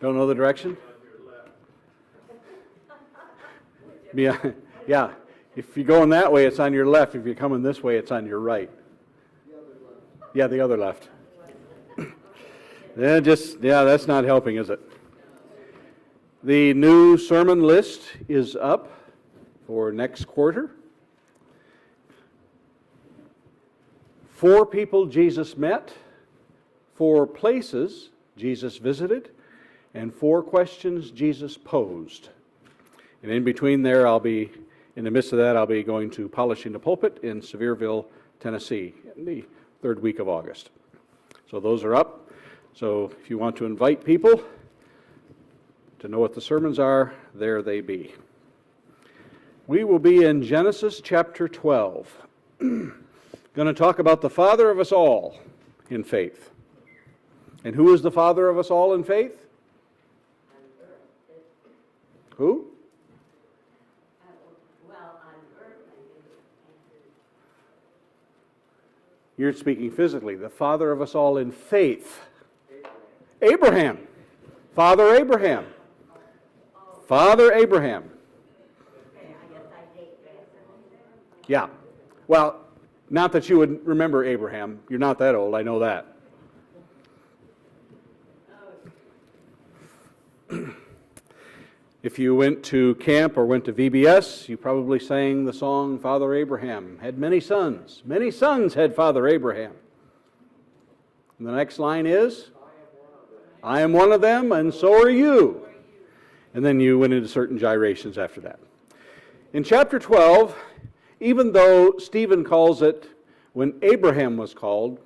Don't know the direction? Yeah. If you're going that way, it's on your left. If you're coming this way, it's on your right. Yeah, the other left. That's not helping, is it? The new sermon list is up for next quarter. 4 people Jesus met, 4 places Jesus visited, and 4 questions Jesus posed. And in between there, in the midst of that, I'll be going to Polishing the Pulpit in Sevierville, Tennessee, in the 3rd week of August. So those are up. So if you want to invite people to know what the sermons are, there they be. We will be in Genesis chapter 12. Going to talk about the father of us all in faith. And who is the father of us all in faith? Who? You're speaking physically. The father of us all in faith. Abraham. Father Abraham. Father Abraham. Yeah. Well, not that you would remember Abraham. You're not that old, I know that. If you went to camp or went to VBS, you probably sang the song, Father Abraham had many sons. Many sons had Father Abraham. And the next line is, I am one of them, and so are you. And then you went into certain gyrations after that. In chapter 12, even though Stephen calls it, when Abraham was called,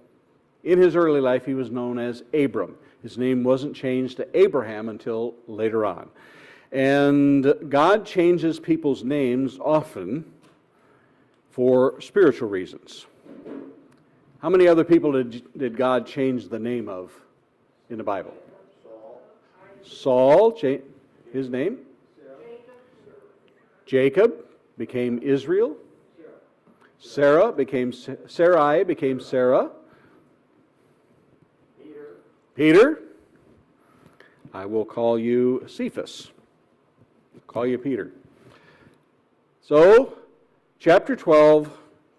in his early life he was known as Abram. His name wasn't changed to Abraham until later on. And God changes people's names often for spiritual reasons. How many other people did God change the name of in the Bible? Saul, his name? Jacob became Israel. Sarai became Sarah. Peter. I will call you Cephas. Call you Peter. So, chapter 12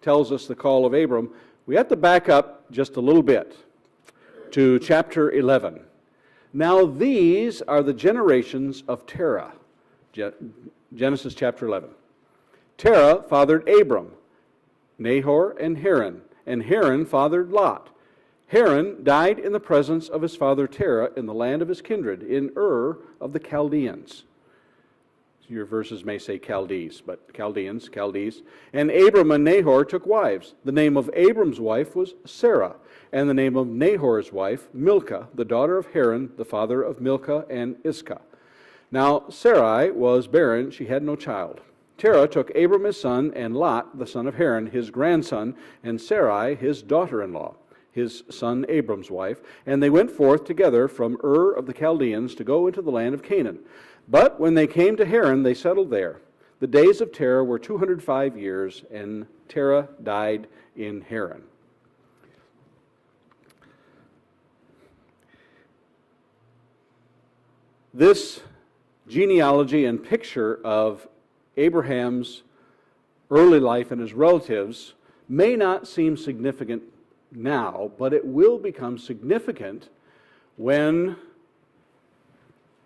tells us the call of Abram. We have to back up just a little bit to chapter 11. Now these are the generations of Terah. Genesis chapter 11. Terah fathered Abram, Nahor, and Haran fathered Lot. Haran died in the presence of his father Terah in the land of his kindred, in Ur of the Chaldeans. Your verses may say Chaldees, but Chaldees. And Abram and Nahor took wives. The name of Abram's wife was Sarah, and the name of Nahor's wife, Milcah, the daughter of Haran, the father of Milcah and Iscah. Now Sarai was barren, she had no child. Terah took Abram his son, and Lot, the son of Haran, his grandson, and Sarai, his daughter-in-law, his son Abram's wife, and they went forth together from Ur of the Chaldeans to go into the land of Canaan. But when they came to Haran, they settled there. The days of Terah were 205 years, and Terah died in Haran. This genealogy and picture of Abraham's early life and his relatives may not seem significant now, but it will become significant when,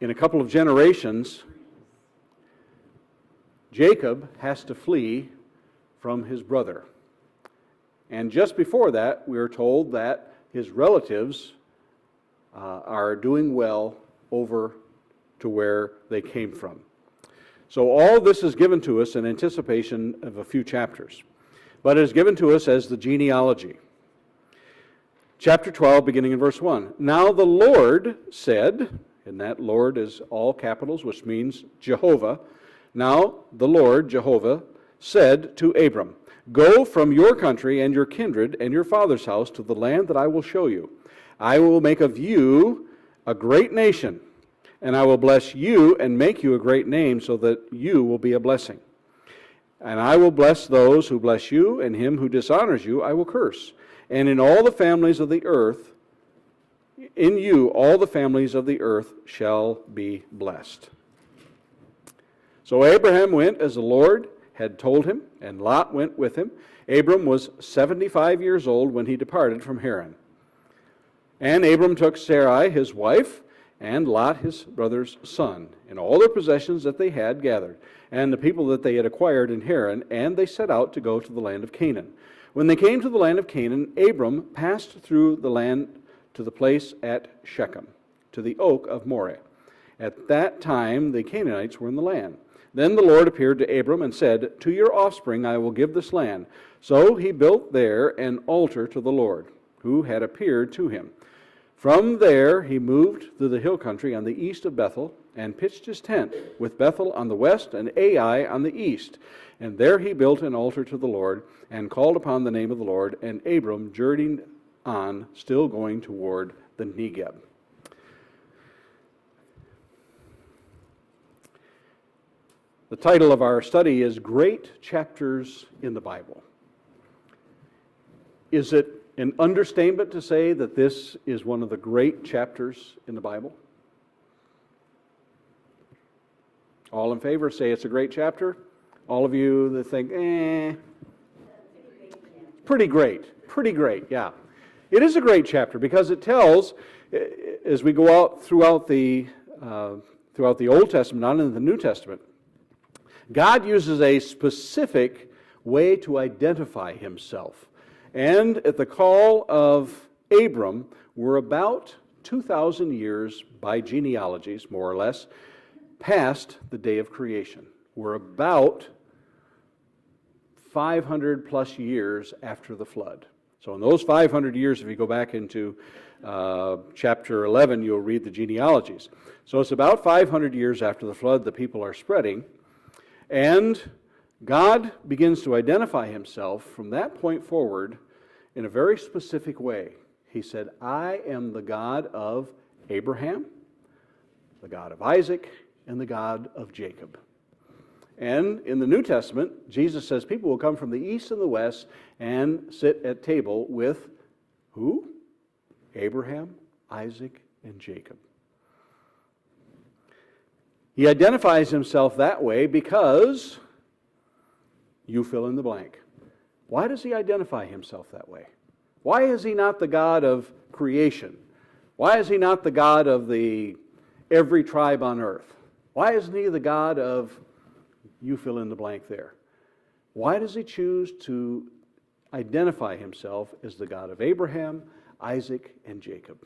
in a couple of generations, Jacob has to flee from his brother. And just before that, we are told that his relatives are doing well over to where they came from. So all this is given to us in anticipation of a few chapters. But it is given to us as the genealogy. Chapter 12, beginning in verse 1. Now the Lord said, and that Lord is all capitals, which means Jehovah. Now the Lord, Jehovah, said to Abram, Go from your country and your kindred and your father's house to the land that I will show you. I will make of you a great nation, and I will bless you and make you a great name so that you will be a blessing. And I will bless those who bless you, and him who dishonors you I will curse. And in all the families of the earth, In you all the families of the earth shall be blessed. So Abraham went as the Lord had told him, and Lot went with him. Abram was 75 years old when he departed from Haran. And Abram took Sarai his wife, and Lot his brother's son, and all their possessions that they had gathered, and the people that they had acquired in Haran, and they set out to go to the land of Canaan. When they came to the land of Canaan, Abram passed through the land to the place at Shechem, to the oak of Moreh. At that time the Canaanites were in the land. Then the Lord appeared to Abram and said, To your offspring I will give this land. So he built there an altar to the Lord, who had appeared to him. From there he moved through the hill country on the east of Bethel, and pitched his tent, with Bethel on the west and Ai on the east. And there he built an altar to the Lord, and called upon the name of the Lord, and Abram journeyed on, still going toward the Negeb. The title of our study is Great Chapters in the Bible. Is it an understatement to say that this is one of the great chapters in the Bible? All in favor say it's a great chapter. All of you that think, pretty great, yeah. It is a great chapter because it tells, as we go out throughout the Old Testament, not in the New Testament, God uses a specific way to identify himself. And at the call of Abram, we're about 2,000 years by genealogies, more or less, past the day of creation. We're about 500 plus years after the flood. So in those 500 years, if you go back into chapter 11, you'll read the genealogies. So it's about 500 years after the flood, the people are spreading. And God begins to identify himself from that point forward in a very specific way. He said, I am the God of Abraham, the God of Isaac, and the God of Jacob. And in the New Testament, Jesus says people will come from the east and the west and sit at table with who? Abraham, Isaac, and Jacob. He identifies himself that way because you fill in the blank. Why does he identify himself that way? Why is he not the God of creation? Why is he not the God of every tribe on earth? Why isn't he the God of you fill in the blank there? Why does he choose to identify himself as the God of Abraham, Isaac, and Jacob?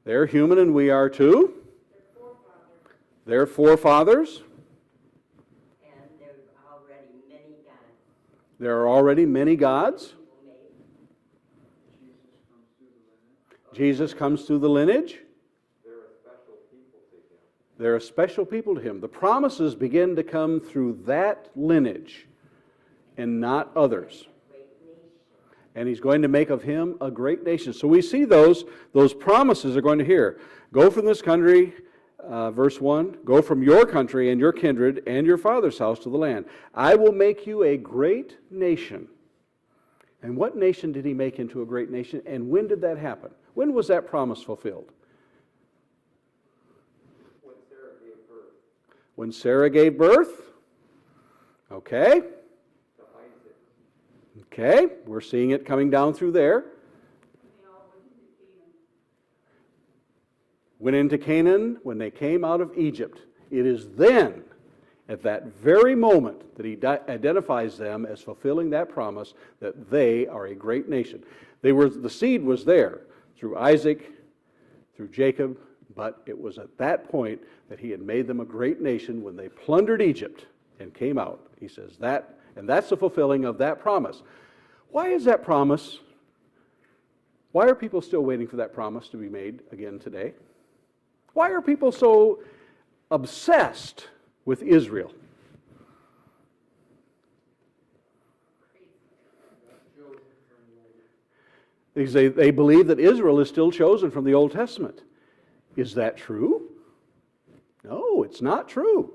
They're human and we are too. They're forefathers. And there's already many gods. There are already many gods. Jesus comes through the lineage. They're a special people to him. The promises begin to come through that lineage and not others. And he's going to make of him a great nation. So we see those promises are going to hear. Go from this country, verse 1, go from your country and your kindred and your father's house to the land. I will make you a great nation. And what nation did he make into a great nation? And when did that happen? When was that promise fulfilled? When Sarah gave birth. When Sarah gave birth? Okay. Okay, we're seeing it coming down through there. Went into Canaan when they came out of Egypt. It is then, at that very moment, that he identifies them as fulfilling that promise that they are a great nation. The seed was there through Isaac, through Jacob, but it was at that point that he had made them a great nation when they plundered Egypt and came out. He says that, and that's the fulfilling of that promise. Why is that promise? Why are people still waiting for that promise to be made again today? Why are people so obsessed with Israel? They believe that Israel is still chosen from the Old Testament. Is that true? No, it's not true.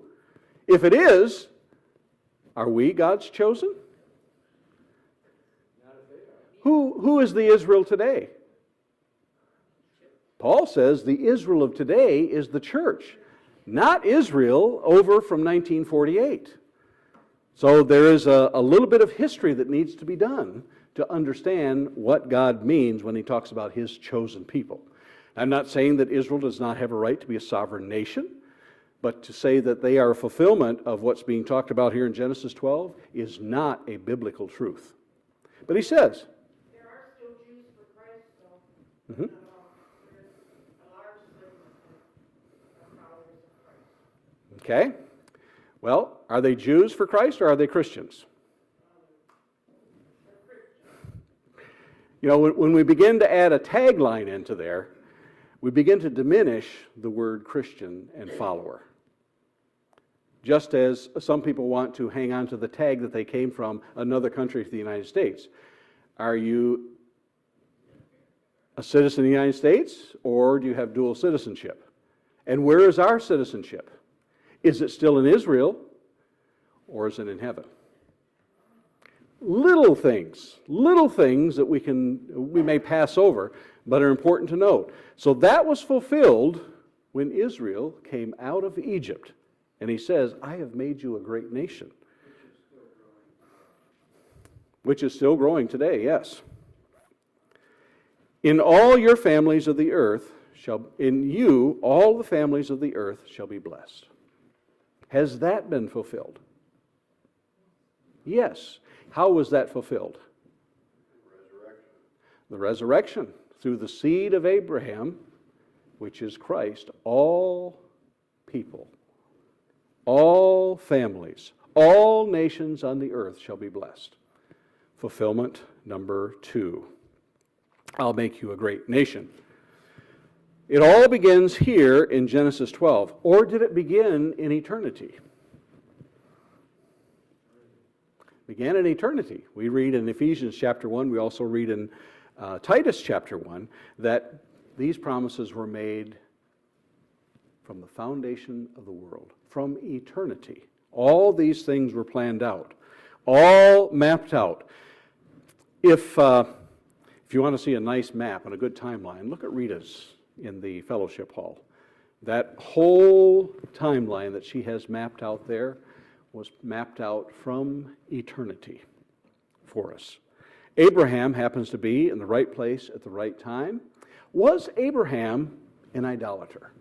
If it is, are we God's chosen? Who is the Israel today? Paul says the Israel of today is the church, not Israel over from 1948. So there is a little bit of history that needs to be done to understand what God means when he talks about his chosen people. I'm not saying that Israel does not have a right to be a sovereign nation, but to say that they are a fulfillment of what's being talked about here in Genesis 12 is not a biblical truth. But he says, There are still Jews for Christ, though. Mhm. There's a large segment of followers of Christ. okay, well, are they Jews for Christ or are they Christians? You know, when we begin to add a tagline into there, we begin to diminish the word Christian and follower. Just as some people want to hang on to the tag that they came from another country to the United States. Are you a citizen of the United States or do you have dual citizenship? And where is our citizenship? Is it still in Israel or is it in heaven? Little things that we may pass over, but are important to note. So that was fulfilled when Israel came out of Egypt. And he says, I have made you a great nation. Which is still growing today, yes. In all your families of the earth in you, all the families of the earth shall be blessed. Has that been fulfilled? Yes. How was that fulfilled? The resurrection. Through the seed of Abraham, which is Christ, all people, all families, all nations on the earth shall be blessed. Fulfillment number 2. I'll make you a great nation. It all begins here in Genesis 12. Or did it begin in eternity? Began in eternity. We read in Ephesians chapter 1, we also read in Titus chapter 1, that these promises were made from the foundation of the world, from eternity. All these things were planned out, all mapped out. If you want to see a nice map and a good timeline, look at Rita's in the fellowship hall. That whole timeline that she has mapped out there was mapped out from eternity for us. Abraham happens to be in the right place at the right time. Was Abraham an idolater?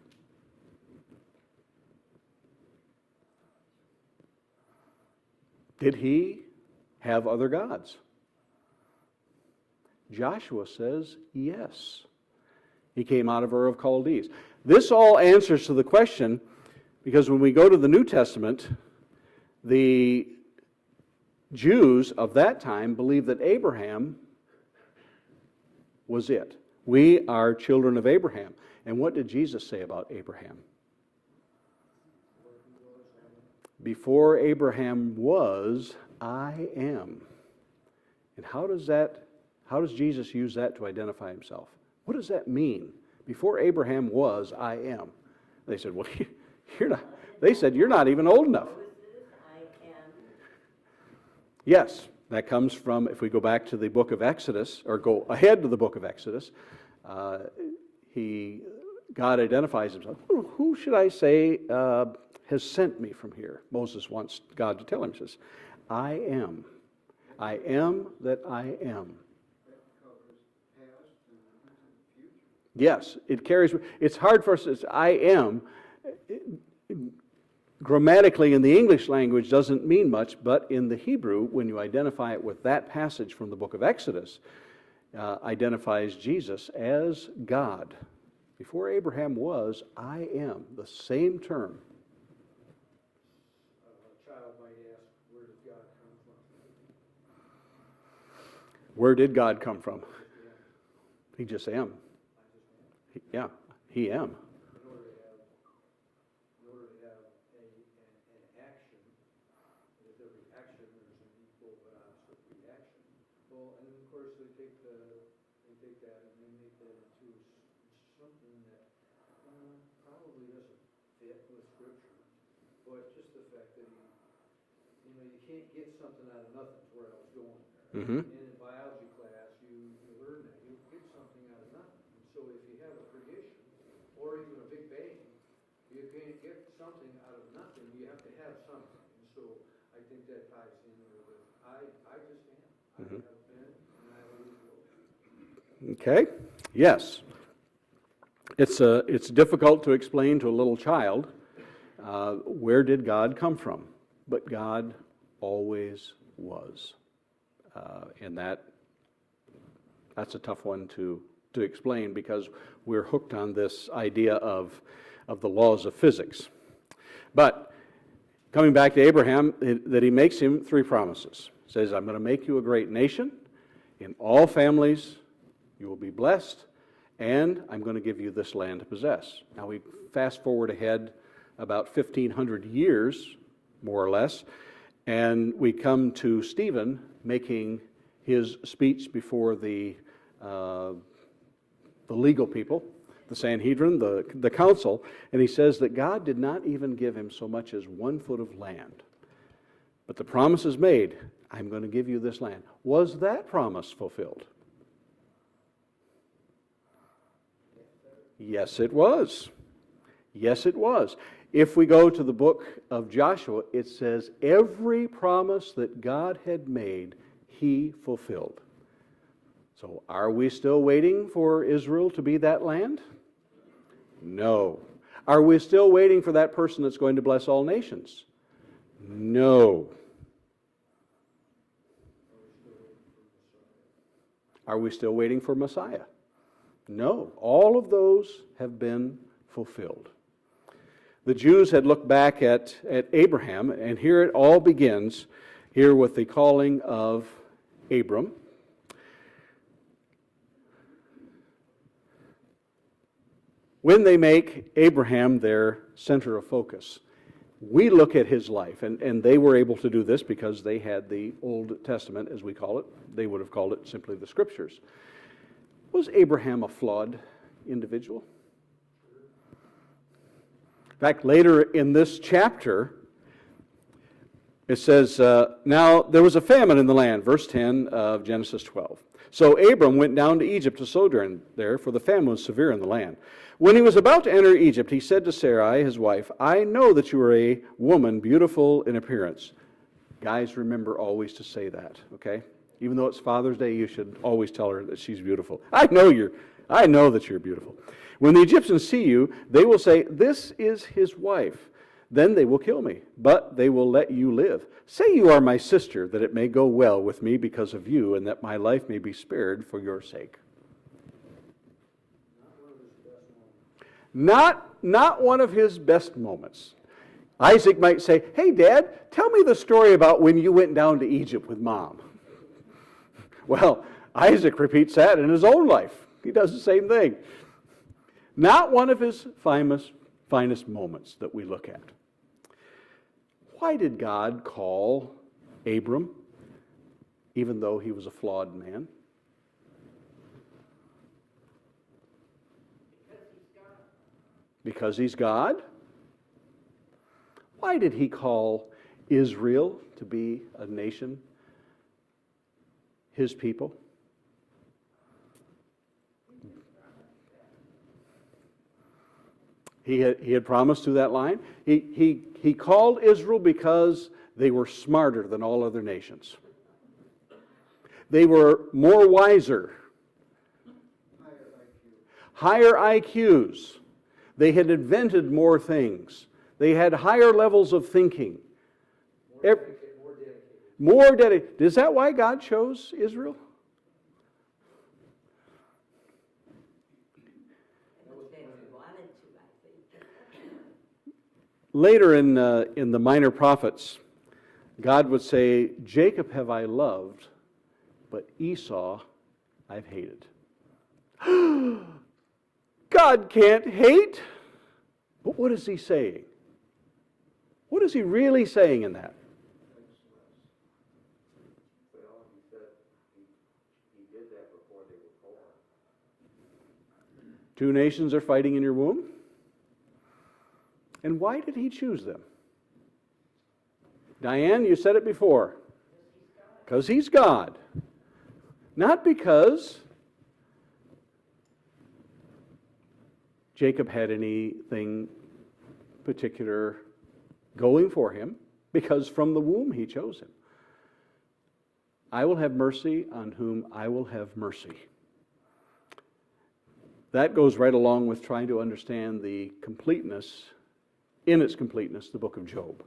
Did he have other gods? Joshua says yes. He came out of Ur of Chaldees. This all answers to the question, because when we go to the New Testament, the Jews of that time believed that Abraham was it. We are children of Abraham. And what did Jesus say about Abraham? Before Abraham was, I am. And how does Jesus use that to identify himself? What does that mean? Before Abraham was, I am. They said, well, you're not. They said, you're not even old enough. Yes, that comes from, if we go back to the book of Exodus, or go ahead to the book of Exodus, God identifies himself. Who should I say has sent me from here? Moses wants God to tell him. He says, I am. I am that I am. Yes, it carries, it's hard for us to say, I am. Grammatically in the English language doesn't mean much, but in the Hebrew, when you identify it with that passage from the book of Exodus, identifies Jesus as God. Before Abraham was, I am, the same term. A child might ask, where did God come from? Where did God come from? He just am. Yeah, he am. In order to have an action, with every action there's an equal but opposite reaction. Well, and then of course they take that and they make that into something that probably doesn't fit with Scripture. But just the fact that you can't get something out of nothing is where I was going there. Mm-hmm. And in biology class, you have been, and I always will be. Okay? Yes. It's difficult to explain to a little child where did God come from, but God always was, and that's a tough one to explain because we're hooked on this idea of the laws of physics. But coming back to Abraham, that he makes him three promises. He says, I'm going to make you a great nation. In all families you will be blessed, and I'm going to give you this land to possess. Now we fast forward ahead about 1,500 years, more or less, and we come to Stephen making his speech before the legal people, the Sanhedrin, the council, and he says that God did not even give him so much as 1 foot of land. But the promise is made, I'm going to give you this land. Was that promise fulfilled? Yes, it was. Yes, it was. If we go to the book of Joshua, it says every promise that God had made, he fulfilled. So are we still waiting for Israel to be that land? No. Are we still waiting for that person that's going to bless all nations? No. Are we still waiting for Messiah? No. All of those have been fulfilled. The Jews had looked back at Abraham, and here it all begins, here with the calling of Abram. When they make Abraham their center of focus, we look at his life, and they were able to do this because they had the Old Testament, as we call it. They would have called it simply the Scriptures. Was Abraham a flawed individual? In fact, later in this chapter, it says, now there was a famine in the land, verse 10 of Genesis 12. So Abram went down to Egypt to sojourn there, for the famine was severe in the land. When he was about to enter Egypt, he said to Sarai, his wife, I know that you are a woman beautiful in appearance. Guys, remember always to say that, okay? Even though it's Father's Day, you should always tell her that she's beautiful. I know that you're beautiful. When the Egyptians see you, they will say, this is his wife. Then they will kill me, but they will let you live. Say you are my sister, that it may go well with me because of you, and that my life may be spared for your sake. Not one of his best moments. Isaac might say, hey, Dad, tell me the story about when you went down to Egypt with Mom. Well, Isaac repeats that in his own life. He does the same thing. Not one of his finest moments that we look at. Why did God call Abram, even though he was a flawed man? Because he's God. Why did he call Israel to be a nation, his people? He had promised through that line. He called Israel because they were smarter than all other nations. They were more wiser. Higher IQs. They had invented more things. They had higher levels of thinking. More dedicated. Is that why God chose Israel? Later in the Minor Prophets, God would say, Jacob have I loved, but Esau I've hated. God can't hate. But what is he saying? What is he really saying in that? Well, he said he did that before they were born. Two nations are fighting in your womb? And why did he choose them? Diane, you said it before. Because he's God. Not because Jacob had anything particular going for him, because from the womb he chose him. I will have mercy on whom I will have mercy. That goes right along with trying to understand the completeness, in its completeness, the book of Job.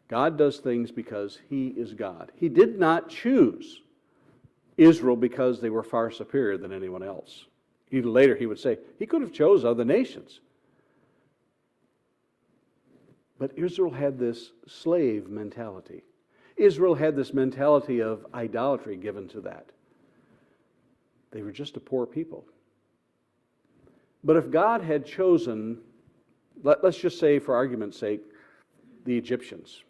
God does things because He is God. He did not choose Israel because they were far superior than anyone else. Even later he would say, He could have chose other nations. But Israel had this slave mentality. Israel had this mentality of idolatry given to that. They were just a poor people. But if God had chosen, let's just say for argument's sake, the Egyptians,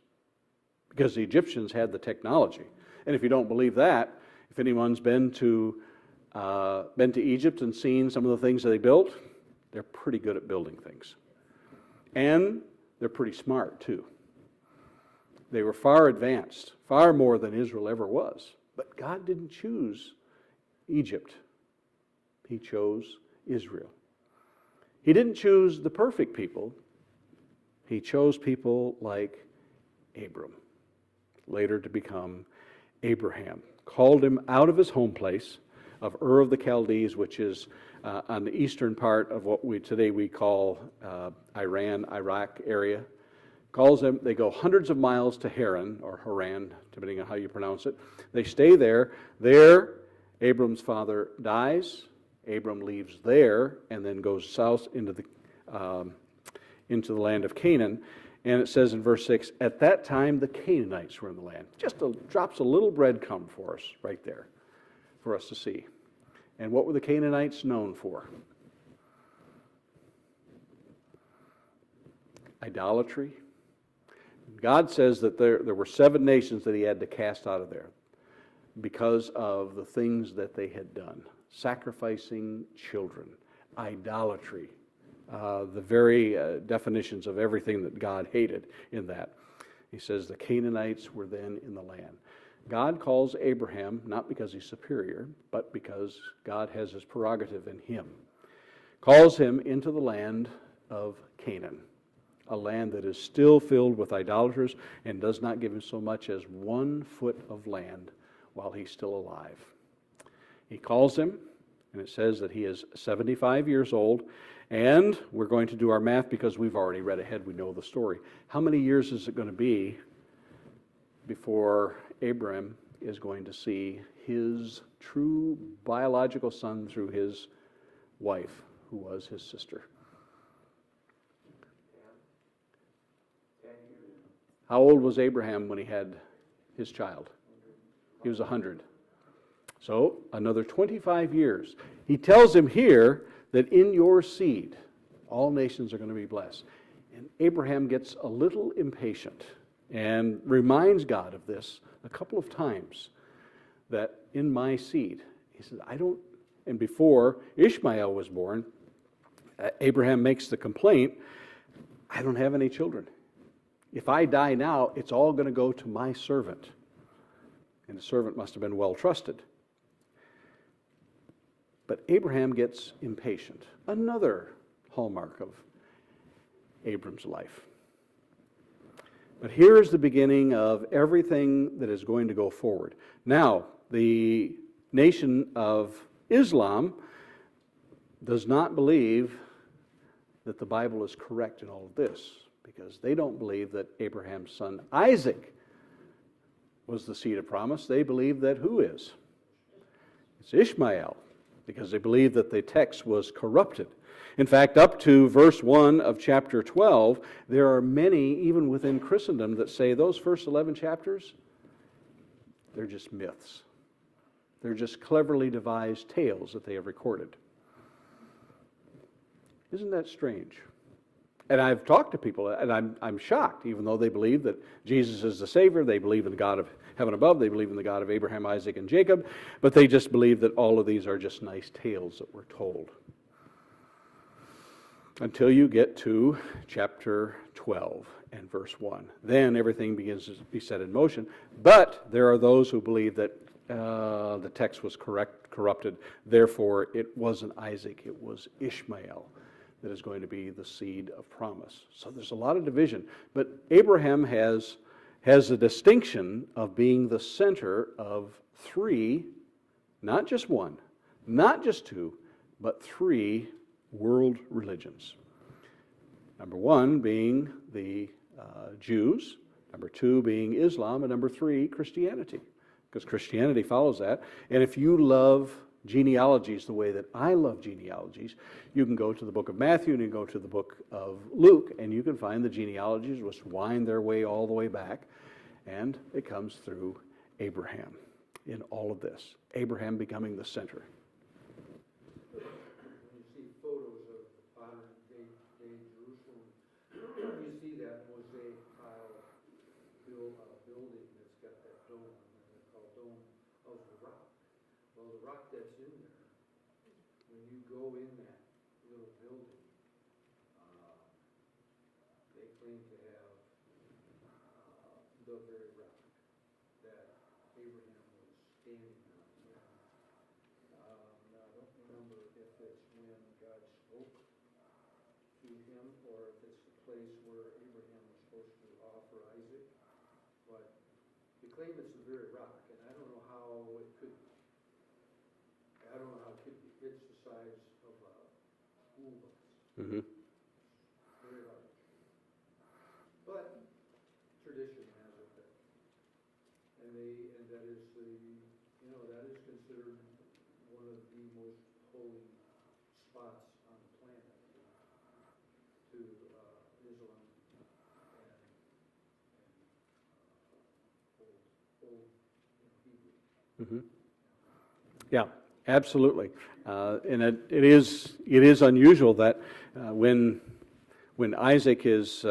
because the Egyptians had the technology. And if you don't believe that, if anyone's been to Egypt and seen some of the things that they built, they're pretty good at building things. And they're pretty smart too. They were far advanced, far more than Israel ever was. But God didn't choose Egypt. He chose Israel. He didn't choose the perfect people. He chose people like Abram, later to become Abraham. Called him out of his home place of Ur of the Chaldees, which is on the eastern part of what today we call Iran, Iraq area. Calls them, they go hundreds of miles to Haran, or Haran, depending on how you pronounce it. They stay there. There, Abram's father dies. Abram leaves there and then goes south into the land of Canaan. And it says in verse 6, at that time the Canaanites were in the land. Just drops a little breadcrumb for us right there for us to see. And what were the Canaanites known for? Idolatry. God says that there were 7 nations that He had to cast out of there because of the things that they had done. Sacrificing children, idolatry, the very definitions of everything that God hated in that. He says the Canaanites were then in the land. God calls Abraham not because he's superior, but because God has His prerogative in him. Calls him into the land of Canaan, a land that is still filled with idolaters and does not give him so much as 1 foot of land while he's still alive. He calls him, and it says that he is 75 years old, and we're going to do our math because we've already read ahead, we know the story. How many years is it going to be before Abraham is going to see his true biological son through his wife, who was his sister? 10 years. How old was Abraham when he had his child? He was 100. So, another 25 years. He tells him here that in your seed, all nations are going to be blessed. And Abraham gets a little impatient and reminds God of this a couple of times, that in my seed, he says, and before Ishmael was born, Abraham makes the complaint, I don't have any children. If I die now, it's all going to go to my servant. And the servant must have been well trusted. But Abraham gets impatient. Another hallmark of Abram's life. But here's the beginning of everything that is going to go forward. Now, the nation of Islam does not believe that the Bible is correct in all of this, because they don't believe that Abraham's son Isaac was the seed of promise. They believe that who is? It's Ishmael, because they believe that the text was corrupted. In fact, up to verse 1 of chapter 12, there are many, even within Christendom, that say those first 11 chapters, they're just myths. They're just cleverly devised tales that they have recorded. Isn't that strange? And I've talked to people, and I'm shocked, even though they believe that Jesus is the Savior, they believe in the God of heaven above, they believe in the God of Abraham, Isaac, and Jacob, but they just believe that all of these are just nice tales that we're told. Until you get to chapter 12 and verse 1. Then everything begins to be set in motion, but there are those who believe that the text was corrupted, therefore it wasn't Isaac, it was Ishmael that is going to be the seed of promise. So there's a lot of division. But Abraham has has the distinction of being the center of three, not just one, not just two, but three world religions. Number one being the Jews, number two being Islam, and number three, Christianity, because Christianity follows that. And if you love genealogies the way that I love genealogies, you can go to the book of Matthew and you can go to the book of Luke, and you can find the genealogies which wind their way all the way back, and it comes through Abraham in all of this, Abraham becoming the center. When you see photos of modern day Jerusalem, you see that mosaic tile building that's got that dome, and it's called Dome of the Rock. Well, the rock that's in there, when you go in that little building, they claim to have the very rock that Abraham was standing on. Now, I don't remember if it's when God spoke to him or if it's the place where Abraham was supposed to offer Isaac, but they claim it's the very rock, and I don't know how it could be. I don't know how it could be. It's the size of a school bus. Mm-hmm. Very large. But tradition has it that, and that is that is considered one of the most holy spots on the planet to Islam and old Hebrew. Mm-hmm. Yeah, absolutely. And it is unusual that when Isaac is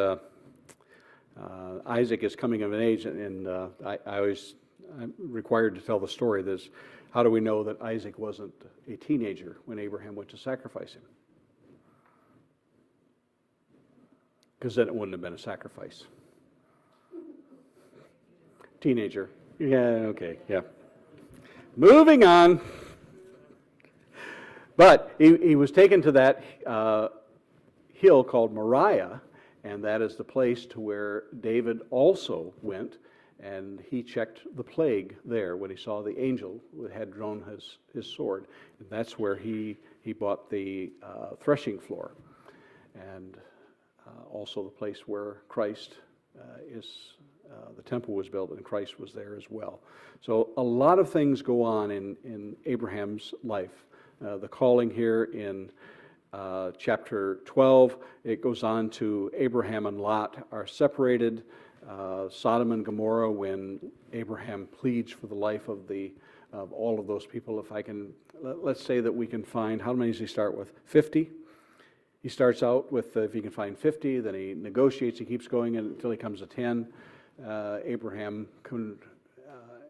coming of an age, and I'm required to tell the story. This, how do we know that Isaac wasn't a teenager when Abraham went to sacrifice him? Because then it wouldn't have been a sacrifice. Teenager. Yeah, okay, yeah. Moving on. But he was taken to that hill called Moriah, and that is the place to where David also went, and he checked the plague there when he saw the angel who had drawn his sword. And that's where he bought the threshing floor, and also the place where Christ the temple was built, and Christ was there as well. So a lot of things go on in Abraham's life. The calling here in chapter 12, it goes on to Abraham and Lot are separated. Sodom and Gomorrah, when Abraham pleads for the life of all of those people. If I can, let's say that we can find, how many does he start with? 50? He starts out with, if he can find 50, then he negotiates, he keeps going until he comes to 10. Abraham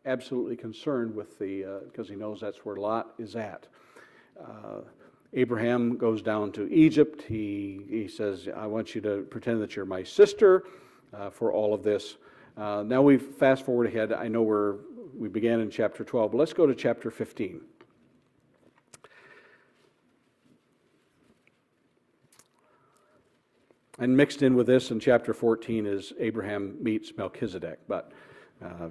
absolutely concerned with because he knows that's where Lot is at. Abraham goes down to Egypt. He says, I want you to pretend that you're my sister for all of this. Now we fast forward ahead. I know we began in chapter 12, but let's go to chapter 15. And mixed in with this in chapter 14 is Abraham meets Melchizedek, but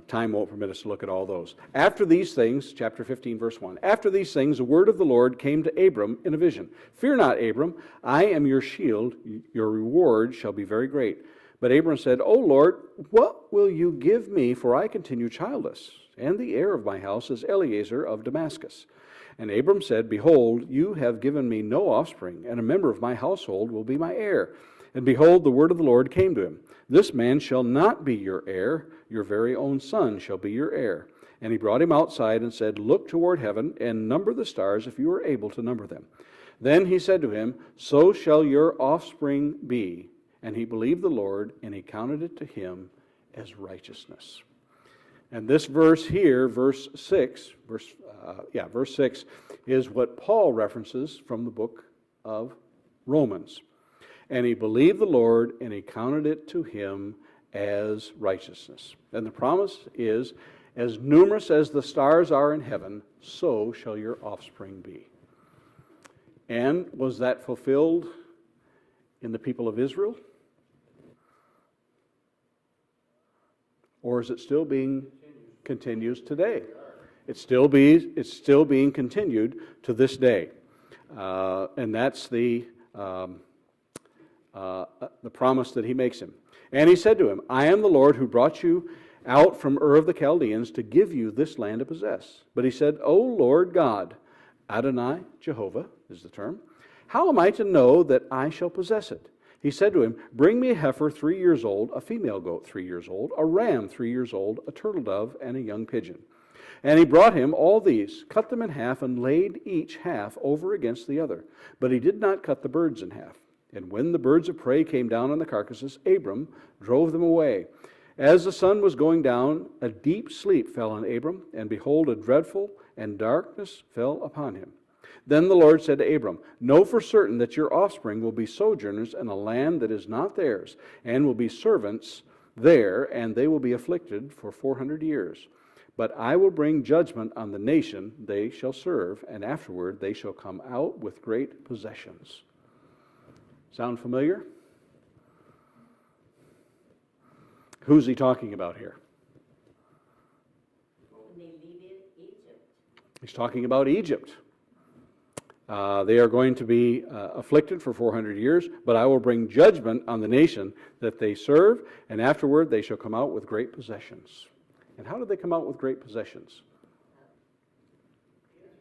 time won't permit us to look at all those. After these things, chapter 15, verse 1, after these things, the word of the Lord came to Abram in a vision. Fear not, Abram, I am your shield, your reward shall be very great. But Abram said, O Lord, what will you give me, for I continue childless, and the heir of my house is Eliezer of Damascus. And Abram said, Behold, you have given me no offspring, and a member of my household will be my heir. And behold, the word of the Lord came to him. This man shall not be your heir, your very own son shall be your heir. And he brought him outside and said, Look toward heaven, and number the stars, if you are able to number them. Then he said to him, So shall your offspring be. And he believed the Lord, and he counted it to him as righteousness. And this verse here, verse 6, is what Paul references from the book of Romans. And he believed the Lord, and he counted it to him as righteousness. And the promise is, as numerous as the stars are in heaven, so shall your offspring be. And was that fulfilled in the people of Israel? Or is it still being continues today? It's still being continued to this day. And that's the promise that he makes him. And he said to him, I am the Lord who brought you out from Ur of the Chaldeans to give you this land to possess. But he said, O Lord God, Adonai, Jehovah is the term, how am I to know that I shall possess it? He said to him, bring me a heifer 3 years old, a female goat 3 years old, a ram 3 years old, a turtle dove, and a young pigeon. And he brought him all these, cut them in half, and laid each half over against the other. But he did not cut the birds in half. And when the birds of prey came down on the carcasses, Abram drove them away. As the sun was going down, a deep sleep fell on Abram, and behold, a dreadful and darkness fell upon him. Then the Lord said to Abram, know for certain that your offspring will be sojourners in a land that is not theirs, and will be servants there, and they will be afflicted for 400 years. But I will bring judgment on the nation they shall serve, and afterward they shall come out with great possessions. Sound familiar? Who's he talking about here? When they leave Egypt. He's talking about Egypt. They are going to be afflicted for 400 years, but I will bring judgment on the nation that they serve, and afterward they shall come out with great possessions. And how did they come out with great possessions?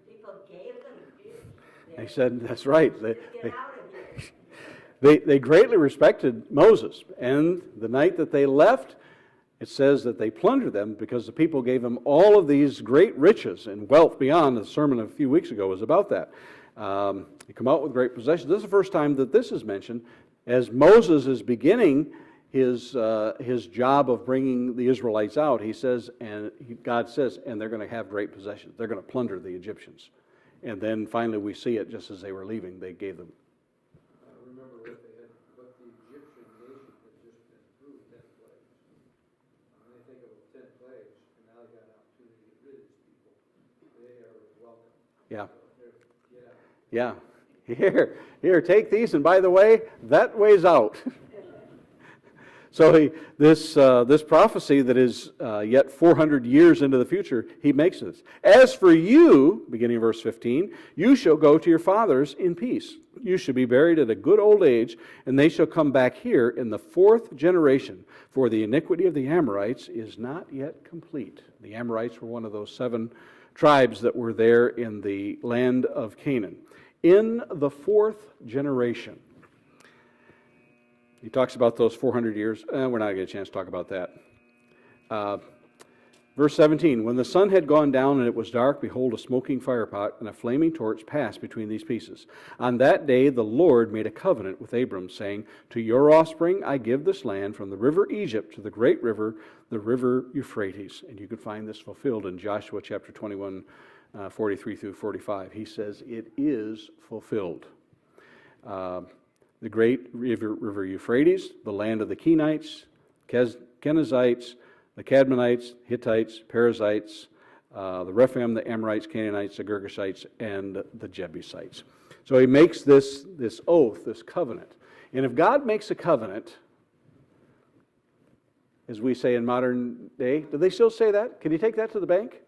People gave them gifts. They said, that's right. Get out of here. They greatly respected Moses, and the night that they left, it says that they plundered them because the people gave them all of these great riches and wealth beyond. The sermon a few weeks ago was about that. They come out with great possessions. This is the first time that this is mentioned. As Moses is beginning his job of bringing the Israelites out, he says, and God says, and they're going to have great possessions. They're going to plunder the Egyptians. And then finally we see it just as they were leaving. They gave them. I remember what the Egyptian nation had just been through 10 plagues. When they think of 10 plagues, and now they got an opportunity to get rid of these people, they are welcome. Yeah. Yeah. Yeah. Here, take these, and by the way, that way's out. So this prophecy that is yet 400 years into the future, he makes this. As for you, beginning of verse 15, you shall go to your fathers in peace. You shall be buried at a good old age, and they shall come back here in the 4th generation, for the iniquity of the Amorites is not yet complete. The Amorites were one of those 7 tribes that were there in the land of Canaan. In the 4th generation. He talks about those 400 years. We're not going to get a chance to talk about that. Verse 17, when the sun had gone down and it was dark, behold, a smoking firepot and a flaming torch passed between these pieces. On that day the Lord made a covenant with Abram, saying, to your offspring I give this land from the river Egypt to the great river, the river Euphrates. And you can find this fulfilled in Joshua chapter 21, 43 through 45. He says it is fulfilled. The great river Euphrates, the land of the Kenites, Kenizzites, the Cadmonites, Hittites, Perizzites, the Rephaim, the Amorites, Canaanites, the Girgashites, and the Jebusites. So he makes this oath, this covenant. And if God makes a covenant, as we say in modern day, do they still say that? Can you take that to the bank?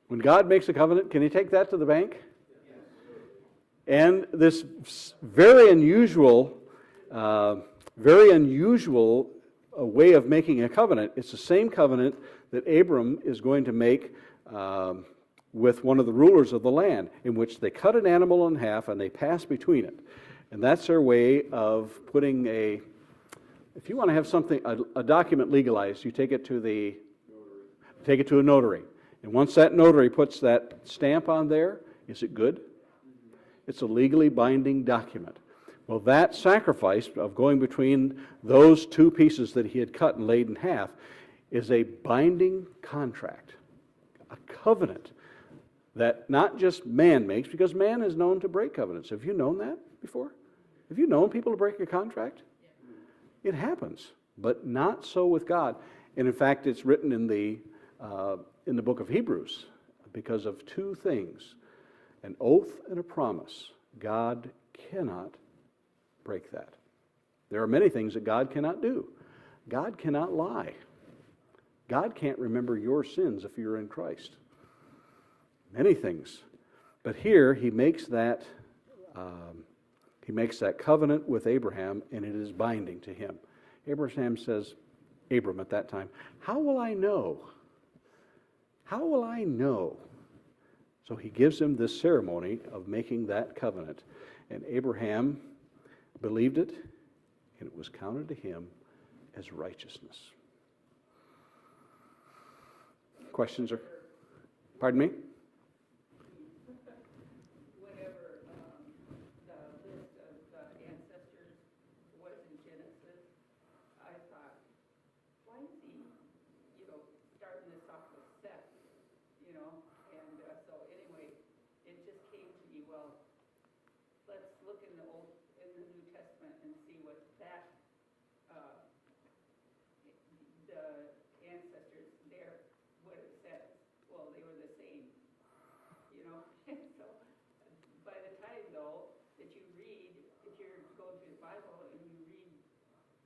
When God makes a covenant, can you take that to the bank? And this very unusual way of making a covenant, it's the same covenant that Abram is going to make with one of the rulers of the land, in which they cut an animal in half and they pass between it. And that's their way of putting if you want to have something, a document legalized, you take it to a notary. And once that notary puts that stamp on there, is it good? It's a legally binding document. Well, that sacrifice of going between those 2 pieces that he had cut and laid in half is a binding contract, a covenant that not just man makes, because man is known to break covenants. Have you known that before? Have you known people to break a contract? It happens, but not so with God. And in fact, it's written in the book of Hebrews because of 2 things. An oath and a promise. God cannot break that. There are many things that God cannot do. God cannot lie. God can't remember your sins if you're in Christ. Many things. But here he makes that covenant with Abraham, and it is binding to him. Abraham says, Abram at that time, how will I know? How will I know? So he gives him this ceremony of making that covenant. And Abraham believed it, and it was counted to him as righteousness. Questions or? Pardon me? Whenever the list of the ancestors was in Genesis, I thought, why is he, starting this off with Seth, And so anyway, it just came to me, well, let's look in the New Testament and see what that, the ancestors there, what it says. Well, they were the same, And so, by the time though, that you read, if you're going through the Bible and you read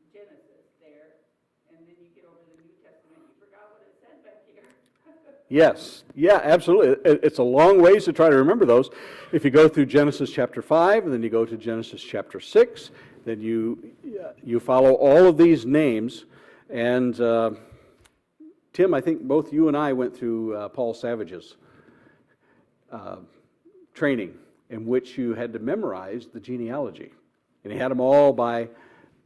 Genesis there, and then you get over to the New Testament, you forgot what it said back here. Yes. Yeah, absolutely. It's a long ways to try to remember those. If you go through Genesis chapter 5, and then you go to Genesis chapter 6, then you follow all of these names. And Tim, I think both you and I went through Paul Savage's training, in which you had to memorize the genealogy. And he had them all by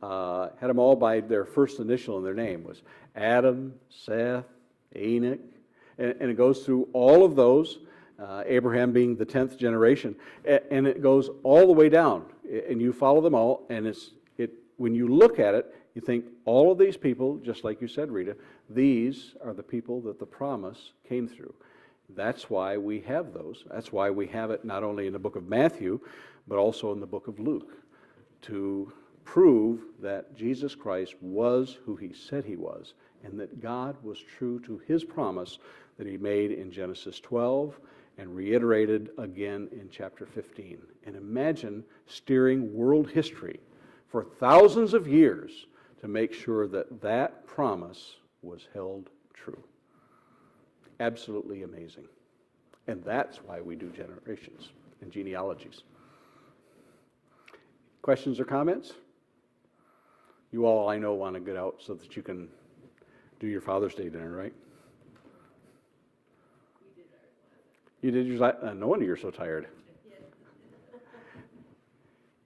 their first initial in their name. Was Adam, Seth, Enoch, and it goes through all of those, Abraham being the 10th generation, and it goes all the way down, and you follow them all, and when you look at it, you think all of these people, just like you said, Rita, these are the people that the promise came through. That's why we have those. That's why we have it not only in the book of Matthew, but also in the book of Luke, to prove that Jesus Christ was who he said he was, and that God was true to his promise that he made in Genesis 12 and reiterated again in chapter 15. And imagine steering world history for thousands of years to make sure that that promise was held true. Absolutely amazing. And that's why we do generations and genealogies. Questions or comments? You all, I know, want to get out so that you can do your Father's Day dinner, right? You did yours. No wonder you're so tired.